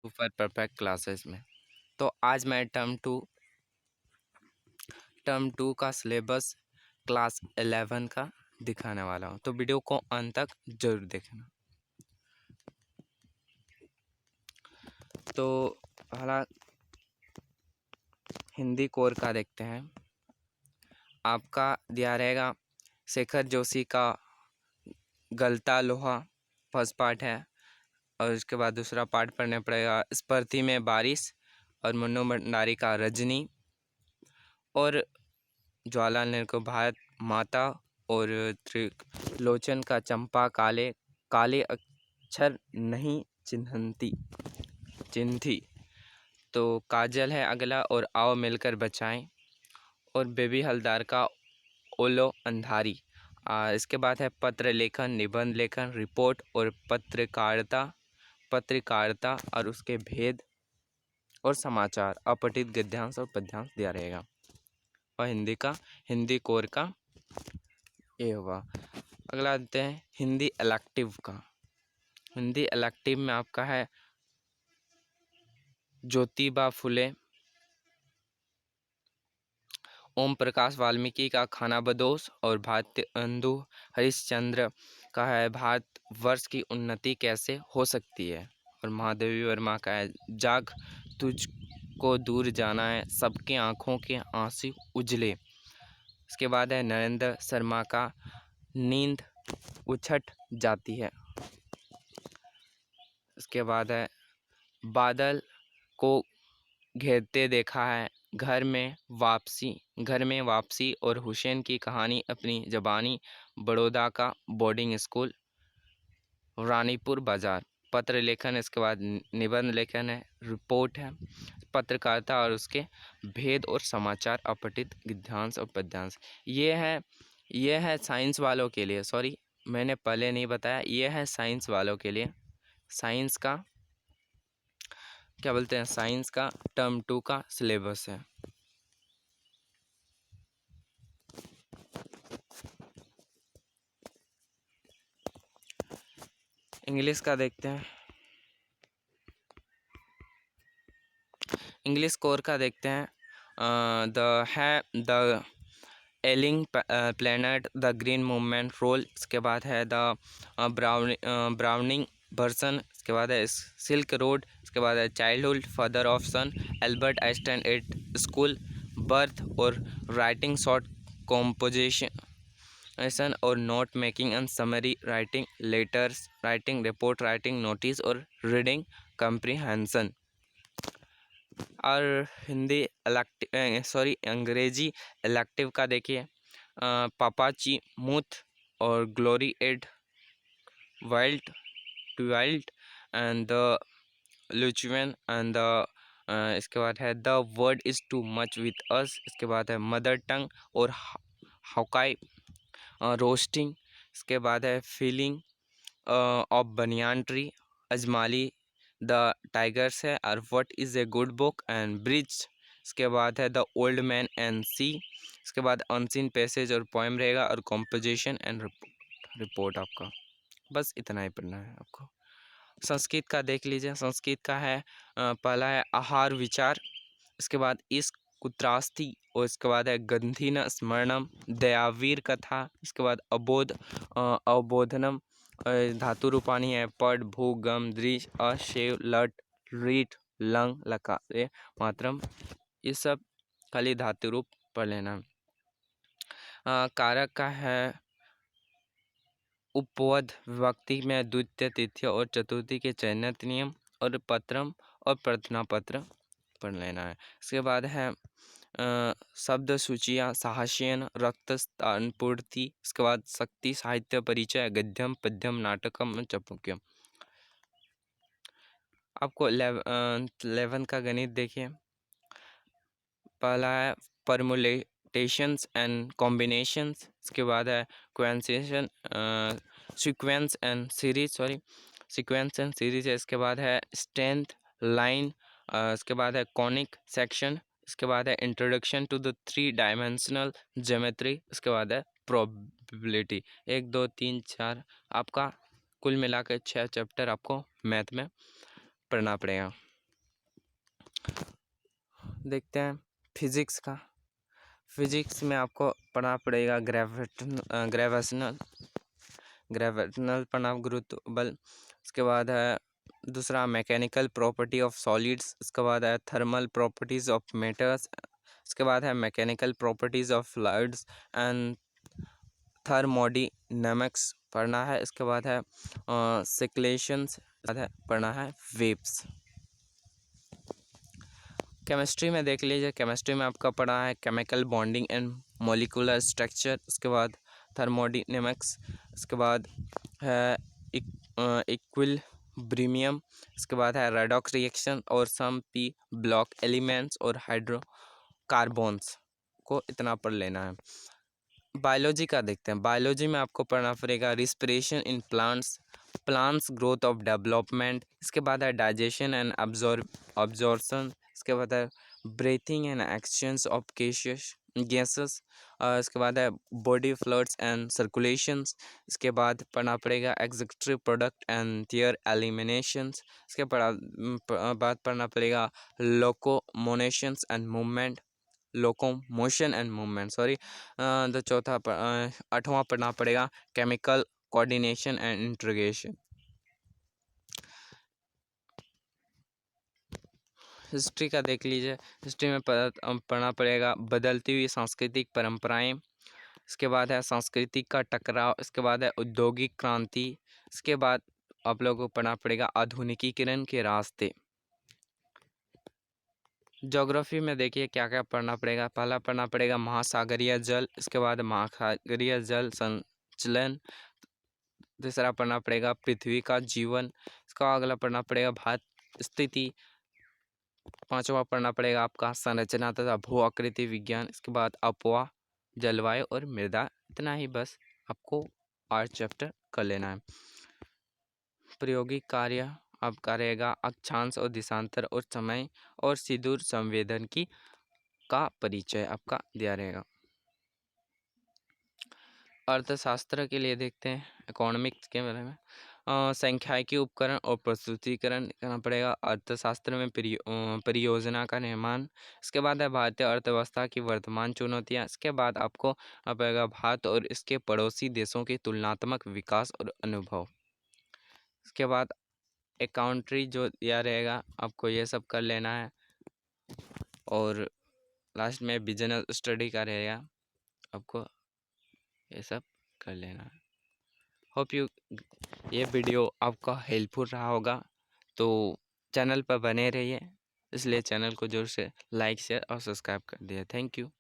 Super perfect classes में। तो आज मैं टर्म टू का सिलेबस क्लास 11 का दिखाने वाला हूँ, तो वीडियो को अंत तक जरूर देखना। तो पहला हिंदी कोर का देखते हैं। आपका दिया रहेगा शेखर जोशी का गलता लोहा, फर्स्ट पार्ट है, और उसके बाद दूसरा पार्ट पढ़ने पड़ेगा स्पर्धी में बारिश और मुन्नू भंडारी का रजनी, और जवाहरलाल को भारत माता, और त्रिलोचन का चंपा काले काले अक्षर नहीं चिन्हती। तो काजल है अगला, और आओ मिलकर बचाएं, और बेबी हलदार का ओलो अंधारी। इसके बाद है पत्र लेखन, निबंध लेखन, रिपोर्ट और पत्रकारिता और उसके भेद और समाचार, अपठित गद्यांश और पद्यांश दिया रहेगा। और हिंदी कोर का ये हुआ। अगला आते हैं हिंदी इलेक्टिव का। हिंदी इलेक्टिव में आपका है ज्योतिबा फुले, ओम प्रकाश वाल्मीकि का खानाबदोश, और भारतेंदु हरिश्चंद्र का है भारतवर्ष की उन्नति कैसे हो सकती है, और महादेवी वर्मा का है जाग तुझको दूर जाना है, सबके आँखों के आंसू उजले। इसके बाद है नरेंद्र शर्मा का नींद उछट जाती है। इसके बाद है बादल को घेरते देखा है, घर में वापसी, और हुसैन की कहानी अपनी ज़बानी, बड़ौदा का बोर्डिंग स्कूल, रानीपुर बाजार। पत्र लेखन, इसके बाद निबंध लेखन है, रिपोर्ट है, पत्रकारिता और उसके भेद और समाचार, अपठित गद्यांश और पद्यांश। ये है साइंस वालों के लिए। सॉरी, मैंने पहले नहीं बताया, ये है साइंस वालों के लिए। साइंस का क्या बोलते हैं, साइंस का टर्म 2 का सिलेबस है। इंग्लिश का देखते हैं। इंग्लिश कोर का देखते हैं। The ailing planet, the green movement role. इसके बाद है द ब्राउनिंग वर्सन। इसके बाद है सिल्क रोड। इसके बाद है childhood father of son, Albert Einstein at school, birth और राइटिंग, शॉर्ट कॉम्पोजिशन और note making and summary writing, letters writing, report writing, notice और रीडिंग कम्प्रीहेंशन। और अंग्रेजी इलेक्टिव का देखिए, पापाची मूथ और glory at wild twilight and the luncheon and the इसके बाद है the world is too much with us. इसके बाद है मदर टंग और हॉकाई रोस्टिंग। इसके बाद है फीलिंग ऑफ बनियान ट्री, अजमाली द टाइगर्स है, और what is a good book and bridge. इसके बाद है the old man and sea. इसके बाद अनसीन पैसेज और पोएम रहेगा, और कॉम्पोजिशन एंड रिपोर्ट आपका। बस इतना ही पढ़ना है आपको। संस्कृत का देख लीजिए। संस्कृत का है पहला है आहार विचार। इसके बाद इस कुत्रास्ति, और इसके बाद है गंधी न स्मरणम, दयावीर कथा। इसके बाद अवबोधनम, धातु रूपानी है पड भू गम दृश अशेव लट रीठ लंग लकार मात्रम। ये सब खाली धातु रूप पढ़ लेना। कारक का है उपपद विभक्ति में द्वितीय तृतीय और चतुर्थी के चयनित नियम, और पत्रम और प्रार्थना पत्र पढ़ लेना है। इसके बाद है शब्द सूचियाँ, साहस्यन, रक्त स्थान पूर्ति। इसके बाद शक्ति साहित्य परिचय, गद्यम पद्यम नाटकम चौपक्यम। आपको 11 का गणित देखिए। पहला है परमुलेटेशंस एंड कॉम्बिनेशंस। इसके बाद है सीक्वेंस एंड सीरीज है। इसके बाद है स्ट्रेंथ लाइन। इसके बाद है कॉनिक सेक्शन। इसके बाद है introduction to the 3 dimensional geometry. इसके बाद है प्रोबेबिलिटी। 1 2 3 4 आपका कुल मिलाकर 6 चैप्टर आपको मैथ में पढ़ना पड़ेगा। देखते हैं फिजिक्स का। फिजिक्स में आपको पढ़ना पड़ेगा ग्रेविटेशनल पढ़ना, गुरुत्व बल। उसके बाद है दूसरा मैकेनिकल प्रॉपर्टी ऑफ सॉलिड्स। उसके बाद है थर्मल प्रॉपर्टीज ऑफ मेटल्स। उसके बाद है mechanical properties of fluids and thermodynamics पढ़ना है। इसके बाद है सिक्लेशंस पढ़ना है, वेव्स। केमिस्ट्री में देख लीजिए, केमिस्ट्री में आपका पढ़ा है chemical bonding and molecular structure. उसके बाद थर्मोडायनामिक्स। उसके बाद है इक्विलिब्रियम। इसके बाद है रेडॉक्स रिएक्शन और सम पी ब्लॉक एलिमेंट्स और हाइड्रोकार्बन्स को इतना पढ़ लेना है। बायोलॉजी का देखते हैं। बायोलॉजी में आपको पढ़ना पड़ेगा respiration in plants growth of development. इसके बाद है डाइजेशन एंड अब्जॉर्प्शन। इसके बाद है breathing and exchange of gases. इसके बाद है बॉडी फ्लूइड्स एंड सर्कुलेशंस। इसके बाद पढ़ना पड़ेगा excretory product and their eliminations. इसके बाद पढ़ना पड़ेगा locomotions and movement, locomotion and movement sorry. The चौथा 8वां पढ़ना पड़ेगा chemical coordination and integration. History का देख लीजिए। हिस्ट्री में पढ़ना पड़ेगा बदलती हुई सांस्कृतिक परंपराएं। इसके बाद है सांस्कृतिक का टकराव। इसके बाद है औद्योगिक क्रांति। इसके बाद आप लोगों को पढ़ना पड़ेगा आधुनिकीकरण के रास्ते। ज्योग्राफी में देखिए क्या क्या पढ़ना पड़ेगा। पहला पढ़ना पड़ेगा महासागरीय जल। इसके बाद महासागरीय जल संचलन। दूसरा पढ़ना पड़ेगा पृथ्वी का जीवन। इसका अगला पढ़ना पड़ेगा भारत स्थिति। 5वां पढ़ना पड़ेगा आपका संरचना तथा भू आकृति विज्ञान। इसके बाद अपवा, जलवायु और मृदा। इतना ही बस आपको 8 चैप्टर कर लेना है। प्रायोगिक कार्य आपका रहेगा अक्षांश और दिशांतर और समय और सुदूर संवेदन का परिचय आपका दिया रहेगा। अर्थशास्त्र के लिए देखते हैं इकोनॉमिक्स के बारे में। सांख्यिकी उपकरण और प्रस्तुतिकरण करना पड़ेगा। अर्थशास्त्र में परियोजना का निर्माण। इसके बाद है भारतीय अर्थव्यवस्था की वर्तमान चुनौतियाँ। इसके बाद आपको पड़ेगा भारत और इसके पड़ोसी देशों के तुलनात्मक विकास और अनुभव। इसके बाद अकाउंट्री जो दिया रहेगा आपको ये सब कर लेना है और लास्ट में बिजनेस स्टडी का रहेगा, आपको ये सब कर लेना है। होप ये वीडियो आपका हेल्पफुल रहा होगा, तो चैनल पर बने रहिए। इसलिए चैनल को जोर से लाइक शेयर और सब्सक्राइब कर दिया। Thank you.